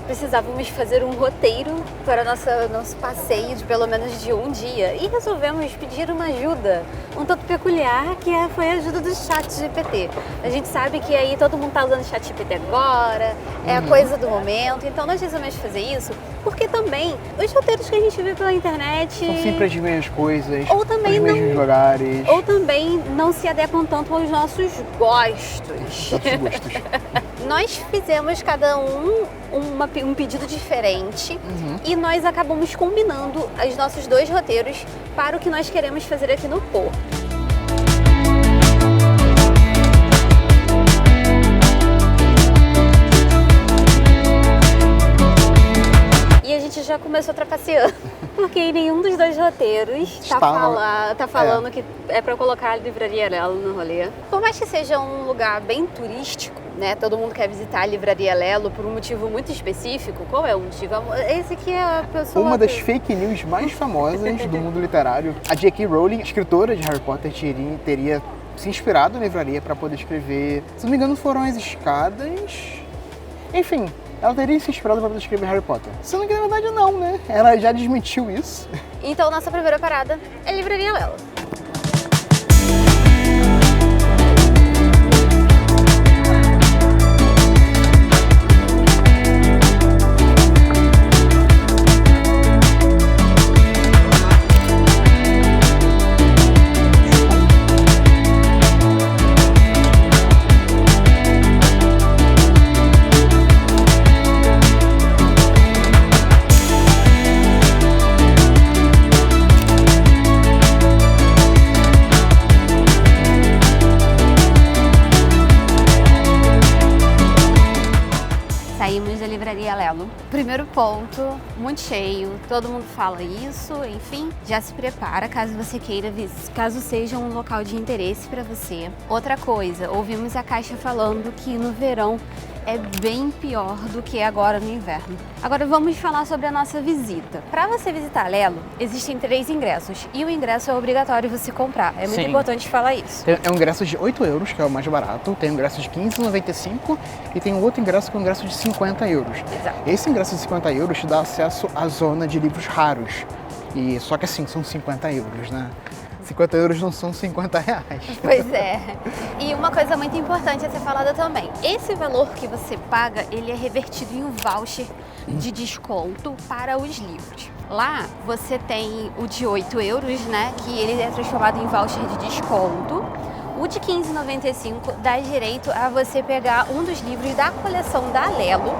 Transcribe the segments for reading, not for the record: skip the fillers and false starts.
precisávamos fazer um roteiro para nosso passeio de pelo menos de um dia e resolvemos pedir uma ajuda um tanto peculiar, que foi a ajuda do ChatGPT. A gente sabe que aí todo mundo está usando ChatGPT agora, é a coisa do momento, então nós resolvemos fazer isso porque também os roteiros que a gente vê pela internet São sempre as mesmas coisas, ou também os mesmos lugares. ou também não se adequam tanto aos nossos gostos. Outros gostos. Nós fizemos cada um pedido diferente e nós acabamos combinando os nossos dois roteiros para o que nós queremos fazer aqui no Porto. E a gente já começou trapaceando, porque em nenhum dos dois roteiros tá falando que é para colocar a Livraria Lelo no rolê. Por mais que seja um lugar bem turístico, né? Todo mundo quer visitar a Livraria Lelo por um motivo muito específico. Qual é o motivo? Esse aqui é a pessoa... Uma das fake news mais famosas do mundo literário. A J.K. Rowling, escritora de Harry Potter, teria se inspirado na livraria para poder escrever. Se não me engano, foram as escadas. Enfim, ela teria se inspirado para poder escrever Harry Potter. Sendo que na verdade não, né? Ela já desmentiu isso. Então, nossa primeira parada é a Livraria Lelo. Saímos da Livraria Lelo. Primeiro ponto, muito cheio, todo mundo fala isso, enfim, já se prepara caso você queira, caso seja um local de interesse para você. Outra coisa, ouvimos a Caixa falando que no verão é bem pior do que agora no inverno. Agora vamos falar sobre a nossa visita. Para você visitar Lelo, existem 3 ingressos e o ingresso é obrigatório você comprar. É muito importante falar isso. É um ingresso de 8 euros, que é o mais barato. Tem um ingresso de 15,95 e tem um outro ingresso que é um ingresso de 50 euros. Exato. Esse ingresso de 50 euros te dá acesso à zona de livros raros. E só que assim, são 50 euros, né? 50 euros não são 50 reais. Pois é. E uma coisa muito importante a ser falada também. Esse valor que você paga, ele é revertido em um voucher de desconto para os livros. Lá você tem o de 8 euros, né? Que ele é transformado em voucher de desconto. O de 15,95 dá direito a você pegar um dos livros da coleção da Lelo,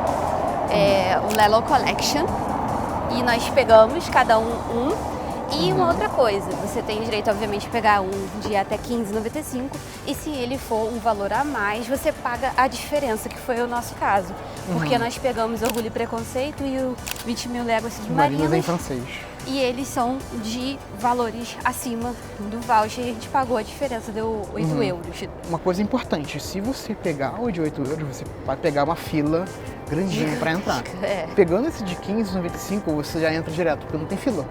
o Lelo Collection. E nós pegamos cada um. E uma outra coisa, você tem direito, obviamente, a pegar um de até 15,95 e se ele for um valor a mais, você paga a diferença, que foi o nosso caso. Porque nós pegamos Orgulho e Preconceito e o 20.000 Léguas Submarinas em francês. E eles são de valores acima do voucher e a gente pagou a diferença, deu 8 euros. Uma coisa importante, se você pegar o de 8 euros, você vai pegar uma fila grandinha para entrar. Pegando esse de 15,95, você já entra direto, porque não tem fila.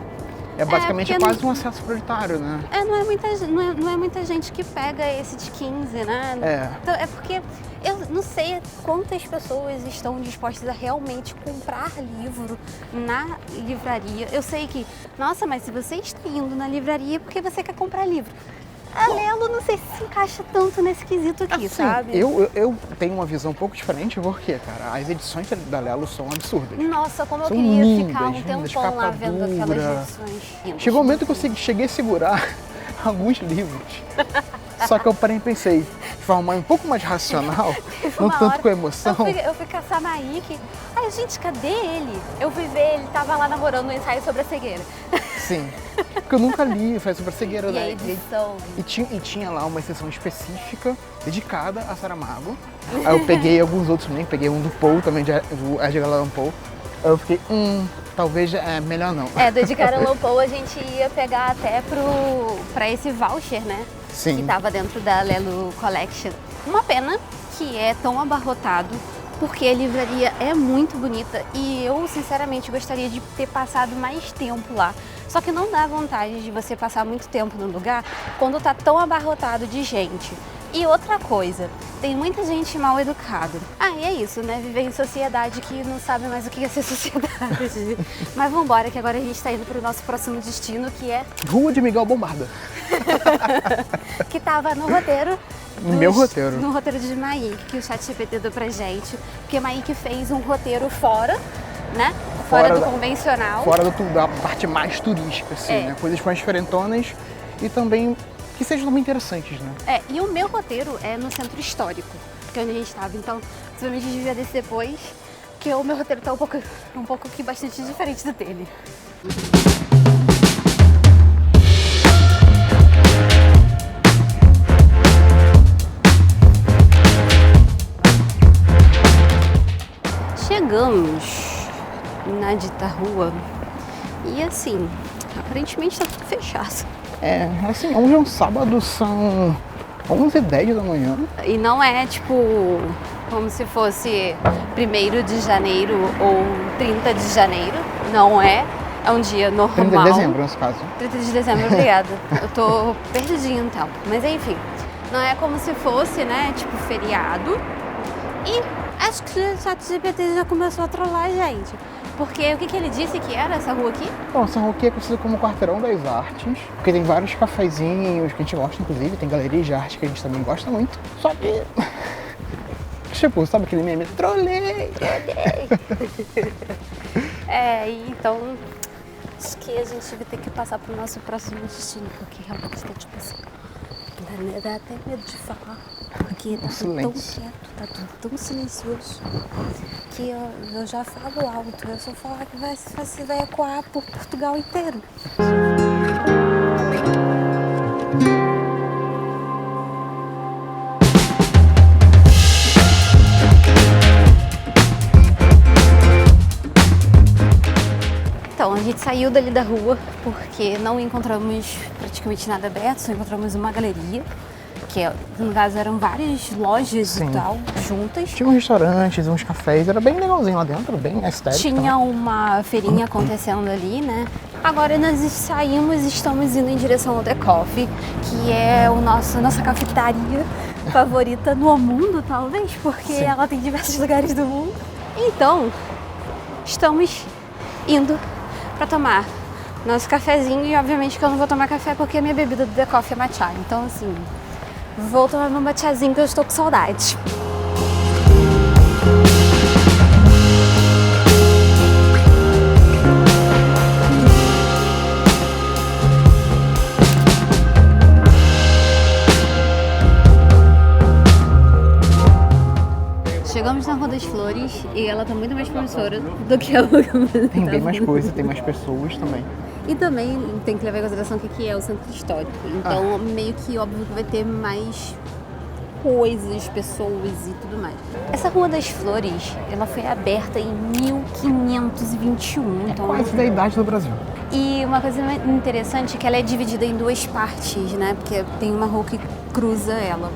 É basicamente quase um acesso prioritário, né? Não é muita gente que pega esse de 15, né? Então, é porque eu não sei quantas pessoas estão dispostas a realmente comprar livro na livraria. Eu sei que, nossa, mas se você está indo na livraria é porque você quer comprar livro. A Lelo não sei se encaixa tanto nesse quesito aqui, assim, sabe? Eu tenho uma visão um pouco diferente, porque, cara, as edições da Lelo são absurdas. Nossa, como eu são queria lindas, ficar um lindas, tempão lá capa vendo dura. aquelas edições. Chegou um momento que eu cheguei a segurar alguns livros. Só que eu parei e pensei, de forma um pouco mais racional, não tanto com emoção. Eu fui caçar Maíque. Ai, gente, cadê ele? Eu fui ver, ele tava lá namorando um ensaio sobre a cegueira. Sim, porque eu nunca li, foi sobre a cegueira. E a edição. E tinha lá uma sessão específica dedicada a Saramago. Aí eu peguei alguns outros também, peguei um do Poe também, do Edgar Allan Poe. Aí eu fiquei, talvez melhor não. Do Edgar Allan Poe a gente ia pegar até pra esse voucher, né? Sim. Que tava dentro da Lelo Collection. Uma pena que é tão abarrotado, porque a livraria é muito bonita e eu, sinceramente, gostaria de ter passado mais tempo lá. Só que não dá vontade de você passar muito tempo no lugar quando tá tão abarrotado de gente. E outra coisa, tem muita gente mal educada. Ah, e é isso, né? Viver em sociedade que não sabe mais o que é ser sociedade. Mas vambora, que agora a gente tá indo pro nosso próximo destino, que é... Rua de Miguel Bombarda. que tava no roteiro. No meu roteiro. No roteiro de Maíque, que o ChatGPT deu pra gente. Porque Maíque fez um roteiro fora, né? Fora do convencional. Fora da parte mais turística, assim, né? Coisas mais diferentonas e também que sejam também interessantes, né? E o meu roteiro é no centro histórico, que é onde a gente estava. Então, possivelmente a gente devia descer depois, porque o meu roteiro tá um pouco aqui bastante diferente do dele. Chegamos na dita rua e assim, aparentemente tá tudo fechado. Assim, hoje é um sábado, são 11h10 da manhã. E não é tipo como se fosse 1º de janeiro ou 30 de janeiro, não é. É um dia normal. 30 de dezembro, nesse caso. 30 de dezembro, obrigada. Eu tô perdidinha no tempo. Mas enfim, não é como se fosse, né, tipo feriado. E acho que o ChatGPT já começou a trollar a gente. Porque o que ele disse que era essa rua aqui? Bom, essa rua aqui é conhecida como Quarteirão das Artes, porque tem vários cafezinhos que a gente gosta, inclusive, tem galerias de arte que a gente também gosta muito. Só que... tipo, sabe aquele meme? Trolei! Então... acho que a gente vai ter que passar pro nosso próximo destino, porque realmente tá tipo assim... dá até medo de falar, porque tá tudo tão quieto, tá tudo tão silencioso, que eu já falo alto, eu só falar que vai ecoar por Portugal inteiro. Então, a gente saiu dali da rua porque não encontramos praticamente nada aberto, só encontramos uma galeria, que no caso eram várias lojas e tal, juntas. Tinha uns restaurantes, uns cafés, era bem legalzinho lá dentro, bem estético. Tinha uma feirinha acontecendo ali, né? Agora nós saímos e estamos indo em direção ao The Coffee, que é nossa cafetaria favorita no mundo, talvez, porque ela tem diversos lugares do mundo. Então, estamos indo para tomar nosso cafezinho e obviamente que eu não vou tomar café porque a minha bebida do The Coffee é matcha. Então assim, vou tomar meu matchazinho que eu estou com saudade. Chegamos na Rua das Flores e ela tá muito mais promissora do que a rua. Tem bem mais coisa, tem mais pessoas também. E também tem que levar em consideração que aqui é o centro histórico. Então, meio que óbvio que vai ter mais coisas, pessoas e tudo mais. Essa Rua das Flores, ela foi aberta em 1521. Então, quase da idade do Brasil. E uma coisa interessante é que ela é dividida em duas partes, né? Porque tem uma rua que cruza ela.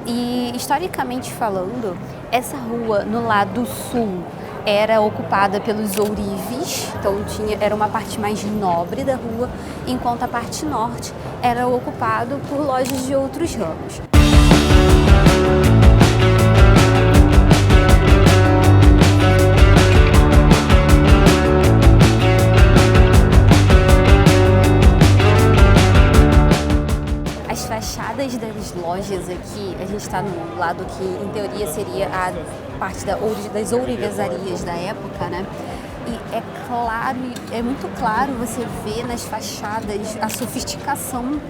E, historicamente falando, essa rua no lado sul era ocupada pelos ourives, então era uma parte mais nobre da rua, enquanto a parte norte era ocupado por lojas de outros ramos. As fachadas das lojas aqui, a gente está no lado que em teoria seria a parte das ourivezarias da época, né? E é claro, é muito claro você ver nas fachadas a sofisticação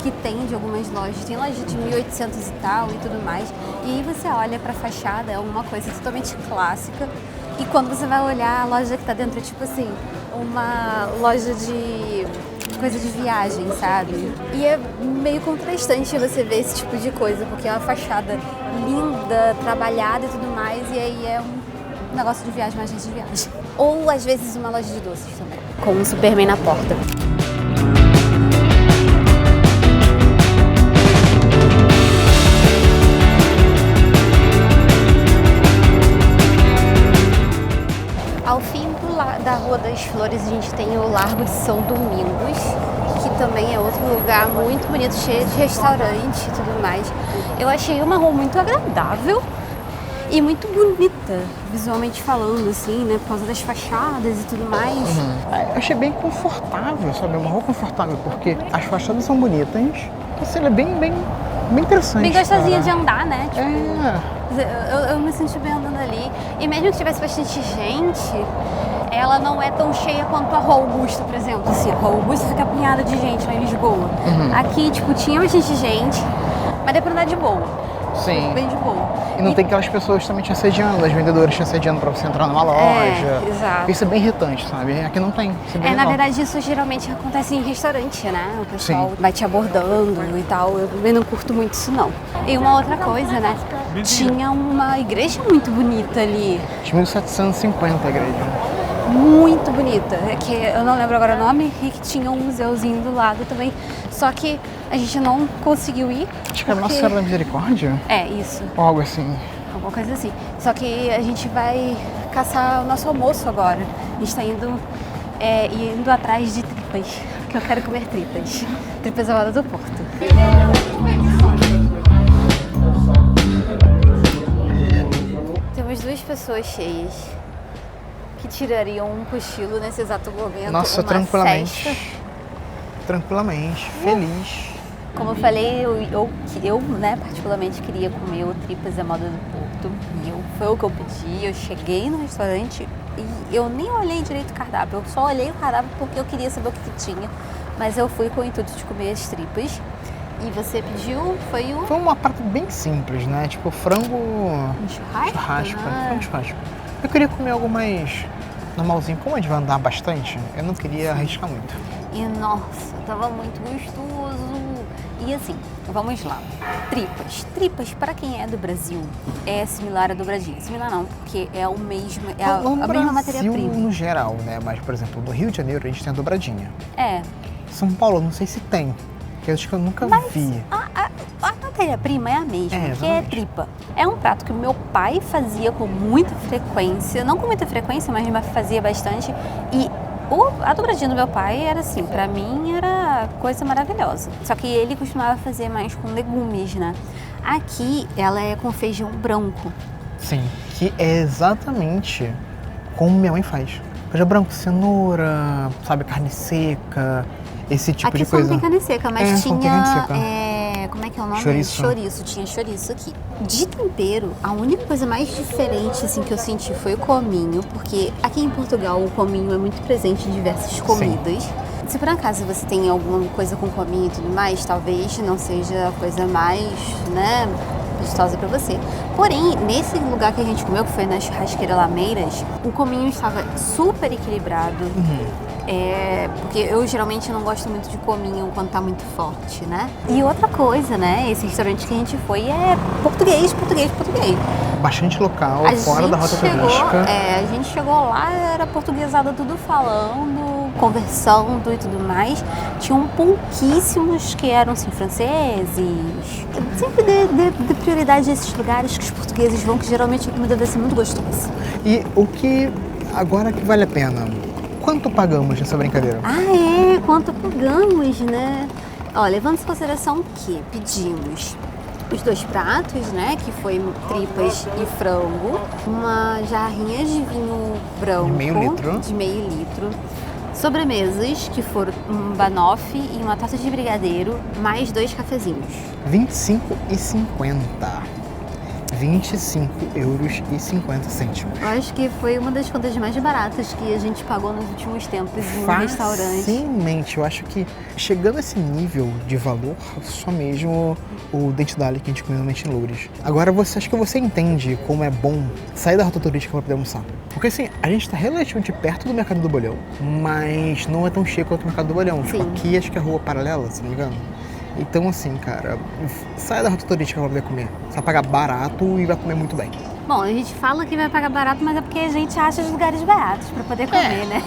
que tem de algumas lojas. Tem loja de 1800 e tal e tudo mais. E aí você olha para a fachada, é uma coisa totalmente clássica. E quando você vai olhar, a loja que tá dentro é tipo assim, uma loja de coisa de viagem, sabe? E é meio contrastante você ver esse tipo de coisa, porque é uma fachada linda, trabalhada e tudo mais, e aí é um negócio de viagem, uma agência de viagem. Ou às vezes uma loja de doces também, com um Superman na porta. Ao fim da Rua das Flores, a gente tem o Largo de São Domingos, que também é outro lugar muito bonito, cheio de restaurante e tudo mais. Eu achei uma rua muito agradável e muito bonita, visualmente falando, assim, né? Por causa das fachadas e tudo mais. Eu achei bem confortável, sabe? Uma rua confortável, porque as fachadas são bonitas. Assim, ela é bem interessante. Bem gostosinha cara. de andar, né? Tipo, É. eu me senti bem andando ali. E mesmo que tivesse bastante gente, ela não é tão cheia quanto a Rua Augusta, por exemplo. Assim, a Rua Augusta fica apinhada de gente lá em Lisboa. Aqui, tipo, tinha bastante gente, mas deu pra andar de boa. Sim. Bem de boa. E não tem aquelas pessoas também te assediando, as vendedoras te assediando pra você entrar numa loja. Exato. Isso é bem irritante, sabe? Aqui não tem. Isso é bem Na legal. verdade, isso geralmente acontece em restaurante, né? O pessoal Sim. vai te abordando e tal. Eu também não curto muito isso, não. E uma outra coisa, né? Tinha uma igreja muito bonita ali. De 1750 a igreja. Muito bonita. É que eu não lembro agora o nome. E que tinha um museuzinho do lado também. Só que a gente não conseguiu ir. Acho que é Nossa Senhora da Misericórdia? É, isso. Ou algo assim. Alguma coisa assim. Só que a gente vai caçar o nosso almoço agora. A gente tá indo atrás de tripas. Que eu quero comer tripas. Tripas ao lado do Porto. Temos 2 pessoas cheias que tirariam um cochilo nesse exato momento. Nossa, uma tranquilamente. Festa. Tranquilamente, feliz. Como eu falei, eu né, particularmente queria comer o tripas à moda do Porto. E foi o que eu pedi. Eu cheguei no restaurante e eu nem olhei direito o cardápio. Eu só olhei o cardápio porque eu queria saber o que tinha. Mas eu fui com o intuito de comer as tripas. E você pediu, foi uma prato bem simples, né? Tipo frango... um churrasco? Churrasco, Né? foi um churrasco. Eu queria comer algo mais normalzinho. Como a gente vai andar bastante, eu não queria arriscar muito. E nossa, tava muito gostoso. E assim, vamos lá. Tripas. Tripas, para quem é do Brasil, é similar à dobradinha. Similar não, porque é o mesmo, é a mesma matéria-prima. No geral, né? Mas, por exemplo, no Rio de Janeiro a gente tem a dobradinha. É. São Paulo, eu não sei se tem. Porque eu acho que eu nunca vi. A matéria-prima é a mesma, que é exatamente. tripa. É um prato que o meu pai fazia com muita frequência. Não com muita frequência, mas fazia bastante. E a dobradinha do meu pai era assim, pra mim era coisa maravilhosa. Só que ele costumava fazer mais com legumes, né? Aqui ela é com feijão branco. Sim, que é exatamente como minha mãe faz. Feijão branco, cenoura, sabe, carne seca, esse tipo aqui de só coisa. não tem carne seca, mas só não tem carne seca. como é que é o nome? Chouriço. Chouriço, tinha chouriço aqui. De tempero, a única coisa mais diferente assim, que eu senti foi o cominho, porque aqui em Portugal o cominho é muito presente em diversas comidas. Se por acaso você tem alguma coisa com cominho e tudo mais, talvez não seja a coisa mais, né, gostosa pra você. Porém, nesse lugar que a gente comeu, que foi na churrasqueira Lameiras, o cominho estava super equilibrado. Porque eu geralmente não gosto muito de cominho quando tá muito forte, né? E outra coisa, né? Esse restaurante que a gente foi é português. Bastante local, fora da rota turística. A gente chegou lá, era portuguesada tudo falando, conversando e tudo mais. Tinham pouquíssimos que eram, assim, franceses. Sempre dê prioridade a esses lugares que os portugueses vão, que geralmente a comida deve ser muito gostosa. E o que agora que vale a pena? Quanto pagamos nessa brincadeira? Quanto pagamos, né? Ó, levando em consideração que pedimos os 2 pratos, né? Que foi tripas e frango, uma jarrinha de vinho branco de meio litro, sobremesas, que foram um banoffee e uma torta de brigadeiro, mais 2 cafezinhos. R$25,50. R$25,50. Eu acho que foi uma das contas mais baratas que a gente pagou nos últimos tempos em um restaurante. Facilmente. Eu acho que chegando a esse nível de valor, só mesmo o Dente Dali que a gente comeu em Loures. Agora, acho que você entende como é bom sair da rota turística para poder almoçar. Porque assim, a gente está relativamente perto do Mercado do Bolhão, mas não é tão cheio quanto o Mercado do Bolhão. Tipo, aqui acho que é a rua paralela, se não me engano. Então, assim, cara, sai da rota turística pra poder comer. Você vai pagar barato e vai comer muito bem. Bom, a gente fala que vai pagar barato, mas é porque a gente acha os lugares baratos pra poder comer, né?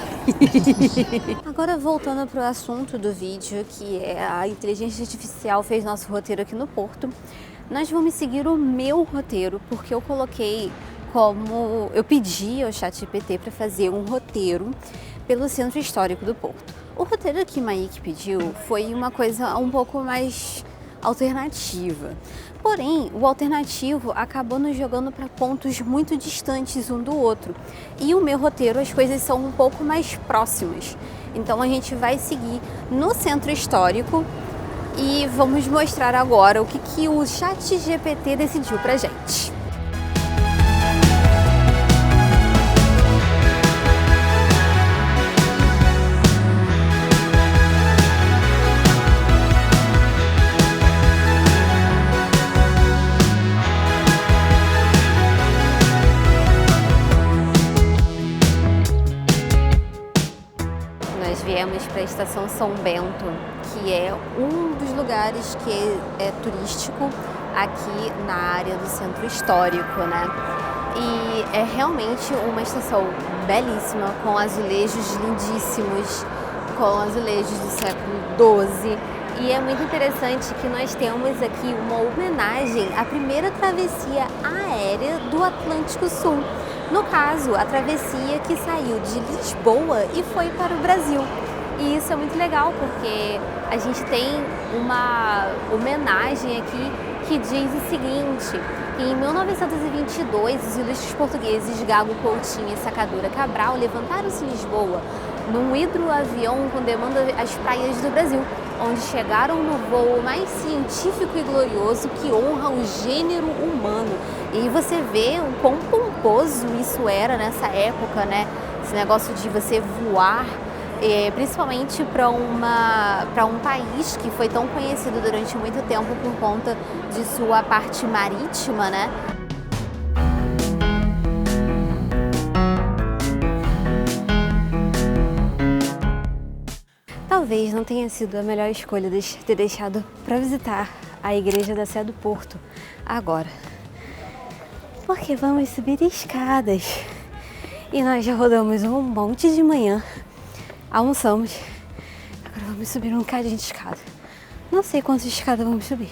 Agora, voltando pro assunto do vídeo, que é a inteligência artificial fez nosso roteiro aqui no Porto. Nós vamos seguir o meu roteiro, porque eu coloquei eu pedi ao ChatGPT para fazer um roteiro pelo Centro Histórico do Porto. O roteiro que Maik pediu foi uma coisa um pouco mais alternativa. Porém, o alternativo acabou nos jogando para pontos muito distantes um do outro. E o meu roteiro, as coisas são um pouco mais próximas. Então a gente vai seguir no centro histórico e vamos mostrar agora o que o ChatGPT decidiu pra gente. Nós viemos para a Estação São Bento, que é um dos lugares que é turístico aqui na área do centro histórico, né? E é realmente uma estação belíssima, com azulejos lindíssimos, com azulejos do século XII. E é muito interessante que nós temos aqui uma homenagem à primeira travessia aérea do Atlântico Sul. No caso, a travessia que saiu de Lisboa e foi para o Brasil. E isso é muito legal porque a gente tem uma homenagem aqui que diz o seguinte: em 1922, os ilustres portugueses Gago Coutinho e Sacadura Cabral levantaram-se em Lisboa num hidroavião com demanda às praias do Brasil, onde chegaram no voo mais científico e glorioso que honra o gênero humano. E você vê o quão pomposo isso era nessa época, né? Esse negócio de você voar, principalmente para um país que foi tão conhecido durante muito tempo por conta de sua parte marítima, né? Talvez não tenha sido a melhor escolha ter deixado para visitar a Igreja da Sé do Porto agora, porque vamos subir escadas e nós já rodamos um monte de manhã, almoçamos, agora vamos subir um bocadinho de escada. Não sei quantas escadas vamos subir,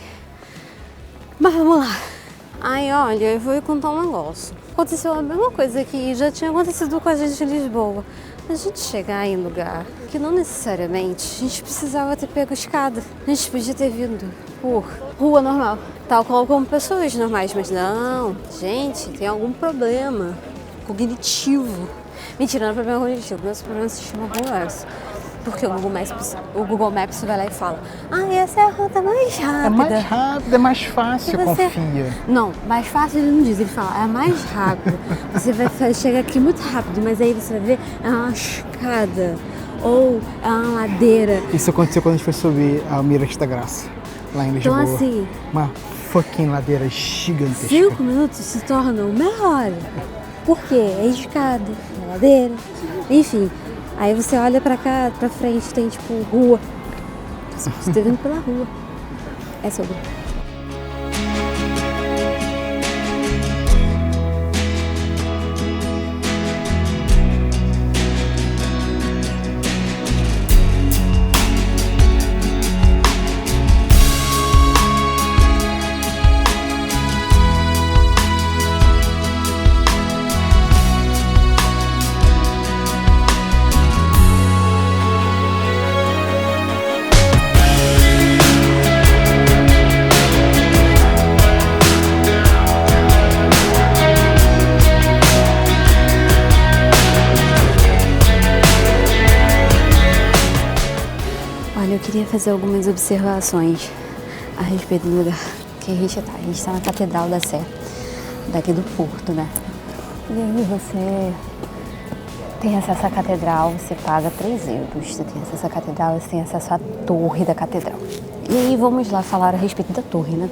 mas vamos lá. Ai, olha, eu vou contar um negócio. Aconteceu a mesma coisa que já tinha acontecido com a gente em Lisboa. A gente chegar em lugar que não necessariamente a gente precisava ter pego escada. A gente podia ter vindo por rua normal, tal como pessoas normais. Mas não, gente, tem algum problema cognitivo. Mentira, não é problema cognitivo, nosso problema se chama Google Maps. Porque o Google Maps vai lá e fala: ah, essa é a rota mais rápida. É mais rápida, é mais fácil, você... confia. Não, mais fácil ele não diz, ele fala: é mais rápido. Você vai chegar aqui muito rápido, mas aí você vai ver, é uma escada ou é uma ladeira. Isso aconteceu quando a gente foi subir a Almirante da Graça, lá em Lisboa. Então assim, uma fucking ladeira gigantesca. 5 minutos se tornam meia hora. Por quê? É escada, é ladeira, enfim. Aí você olha pra cá, pra frente, tem tipo rua. Você tá vindo pela rua. É sobre. Olha, eu queria fazer algumas observações a respeito do lugar que a gente tá. A gente tá na Catedral da Sé, daqui do Porto, né? E aí você tem acesso à catedral, você paga 3 euros. Você tem acesso à catedral, você tem acesso à torre da catedral. E aí vamos lá falar a respeito da torre, né?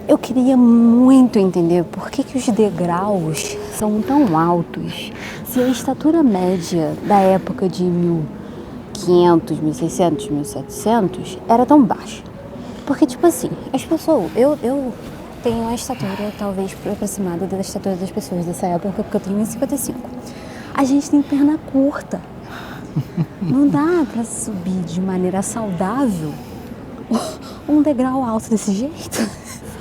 Eu queria muito entender por que os degraus são tão altos, se a estatura média da época de 1500, 1600, 1700 era tão baixa. Porque, tipo assim, as pessoas... Eu tenho uma estatura talvez aproximada da estatura das pessoas dessa época, porque eu tenho 1,55. A gente tem perna curta. Não dá pra subir de maneira saudável um degrau alto desse jeito.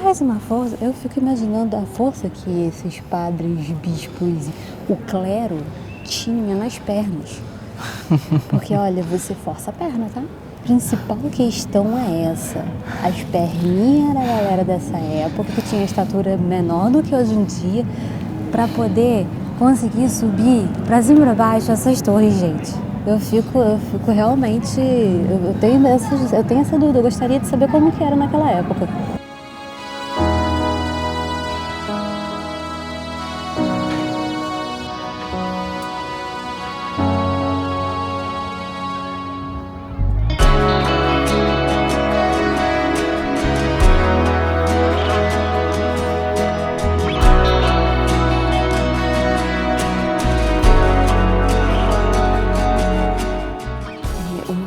Faz uma força. Eu fico imaginando a força que esses padres, bispos, o clero tinha nas pernas. Porque, olha, você força a perna, tá? A principal questão é essa. As perninhas da galera dessa época, que tinha estatura menor do que hoje em dia, pra poder conseguir subir pra cima e pra baixo essas torres, gente. Eu fico realmente... Eu tenho essa dúvida. Eu gostaria de saber como que era naquela época.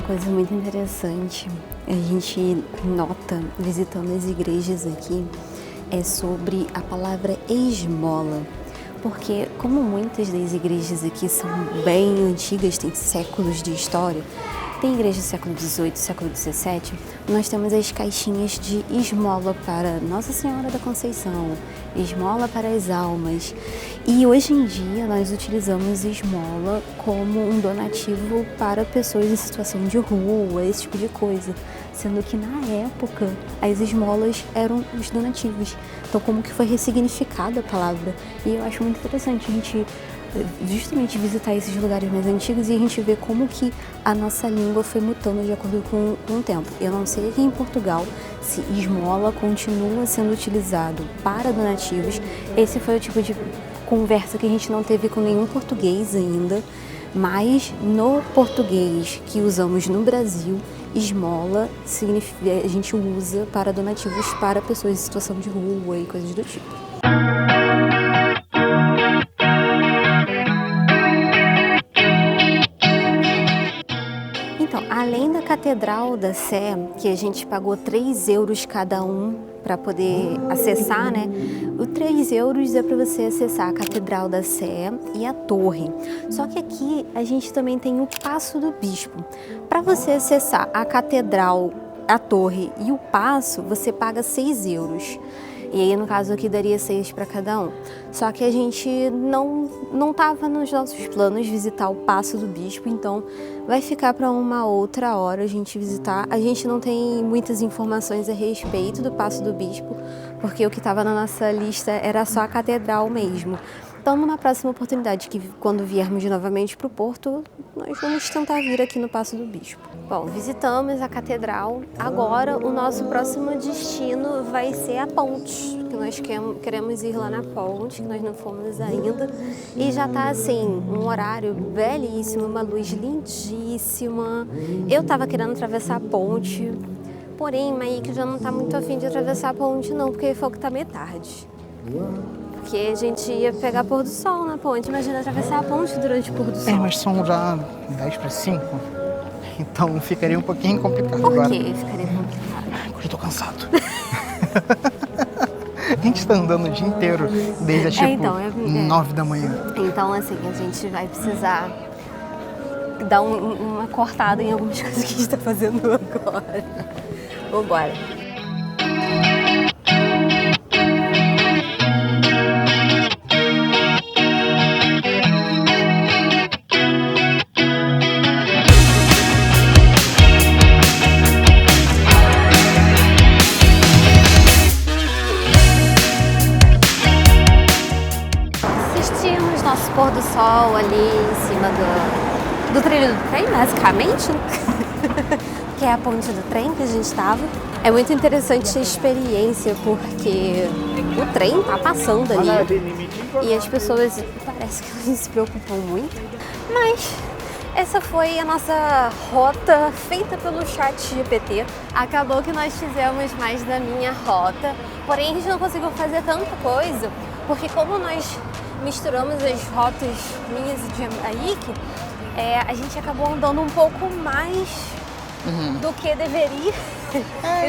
Coisa muito interessante, a gente nota, visitando as igrejas aqui, é sobre a palavra esmola. Porque como muitas das igrejas aqui são bem antigas, têm séculos de história, tem igreja do século XVIII, século XVII, nós temos as caixinhas de esmola para Nossa Senhora da Conceição, esmola para as almas. E hoje em dia nós utilizamos esmola como um donativo para pessoas em situação de rua, esse tipo de coisa. Sendo que na época as esmolas eram os donativos. Então como que foi ressignificada a palavra. E eu acho muito interessante a gente justamente visitar esses lugares mais antigos e a gente ver como que a nossa língua foi mutando de acordo com o tempo. Eu não sei aqui em Portugal se esmola continua sendo utilizado para donativos. Esse foi o tipo de conversa que a gente não teve com nenhum português ainda, mas no português que usamos no Brasil, esmola a gente usa para donativos para pessoas em situação de rua e coisas do tipo. Então, além da Catedral da Sé, que a gente pagou 3 euros cada um para poder acessar, né? O 3 euros é para você acessar a Catedral da Sé e a Torre. Só que aqui a gente também tem o Paço do Bispo. Para você acessar a Catedral, a Torre e o Paço, você paga 6 euros. E aí, no caso aqui, daria 6 para cada um. Só que a gente não estava nos nossos planos visitar o Paço do Bispo, então vai ficar para uma outra hora a gente visitar. A gente não tem muitas informações a respeito do Paço do Bispo, porque o que estava na nossa lista era só a Catedral mesmo. Então, numa próxima oportunidade, que quando viermos novamente para o Porto, nós vamos tentar vir aqui no Paço do Bispo. Bom, visitamos a Catedral. Agora, o nosso próximo destino vai ser a Ponte, que nós queremos ir lá na Ponte, que nós não fomos ainda. E já tá, assim, um horário belíssimo, uma luz lindíssima. Eu tava querendo atravessar a Ponte, porém, Maíque já não tá muito afim de atravessar a Ponte, não, porque ele falou que tá meio tarde. Porque a gente ia pegar pôr do sol na ponte. Imagina atravessar a ponte durante o pôr do sol. Mas são já 10 para 5, então ficaria um pouquinho complicado agora. Por que ficaria complicado? Porque eu tô cansado. A gente tá andando o dia inteiro, desde tipo 9 da manhã. Então, assim, a gente vai precisar dar uma cortada em algumas coisas que a gente tá fazendo agora. Vambora. Pôr do sol ali em cima do trilho do trem, basicamente, que é a ponte do trem que a gente estava. É muito interessante a experiência, porque o trem tá passando ali e as pessoas parece que não se preocupam muito, mas essa foi a nossa rota feita pelo ChatGPT. Acabou que nós fizemos mais da minha rota, porém a gente não conseguiu fazer tanta coisa, porque como nós misturamos as rotas minhas e de Maíque, a gente acabou andando um pouco mais do que deveria.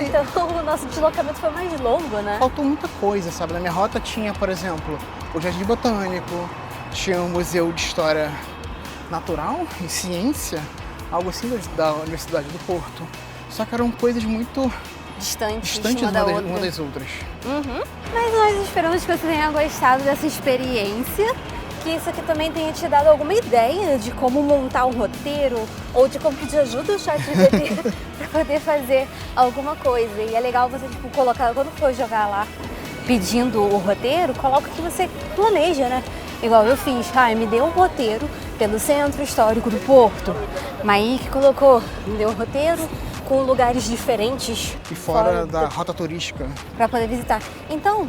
Então o nosso deslocamento foi mais longo, né? Faltou muita coisa, sabe? Na minha rota tinha, por exemplo, o Jardim Botânico, tinha o Museu de História Natural e Ciência, algo assim da Universidade do Porto. Só que eram coisas muito distantes uma das outras. Mas nós esperamos que você tenha gostado dessa experiência que isso aqui também tenha te dado alguma ideia de como montar um roteiro ou de como te ajuda o ChatGPT para poder fazer alguma coisa. E é legal você tipo, colocar, quando for jogar lá pedindo o roteiro, coloca que você planeja, né? Igual eu fiz, me deu um roteiro pelo Centro Histórico do Porto. Maíque colocou, me deu um roteiro com lugares diferentes. E fora da rota turística. Para poder visitar. Então,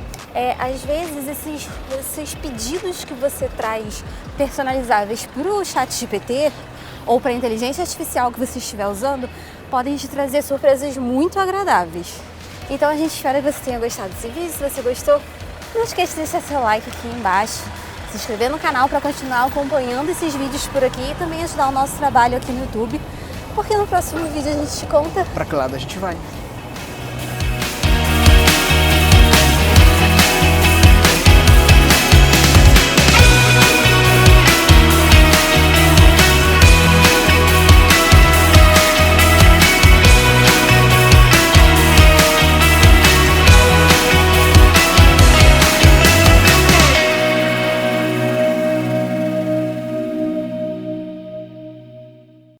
às vezes, esses pedidos que você traz personalizáveis para o ChatGPT ou para a inteligência artificial que você estiver usando, podem te trazer surpresas muito agradáveis. Então, a gente espera que você tenha gostado desse vídeo. Se você gostou, não esqueça de deixar seu like aqui embaixo, se inscrever no canal para continuar acompanhando esses vídeos por aqui e também ajudar o nosso trabalho aqui no YouTube, porque no próximo vídeo a gente te conta Para que lado a gente vai?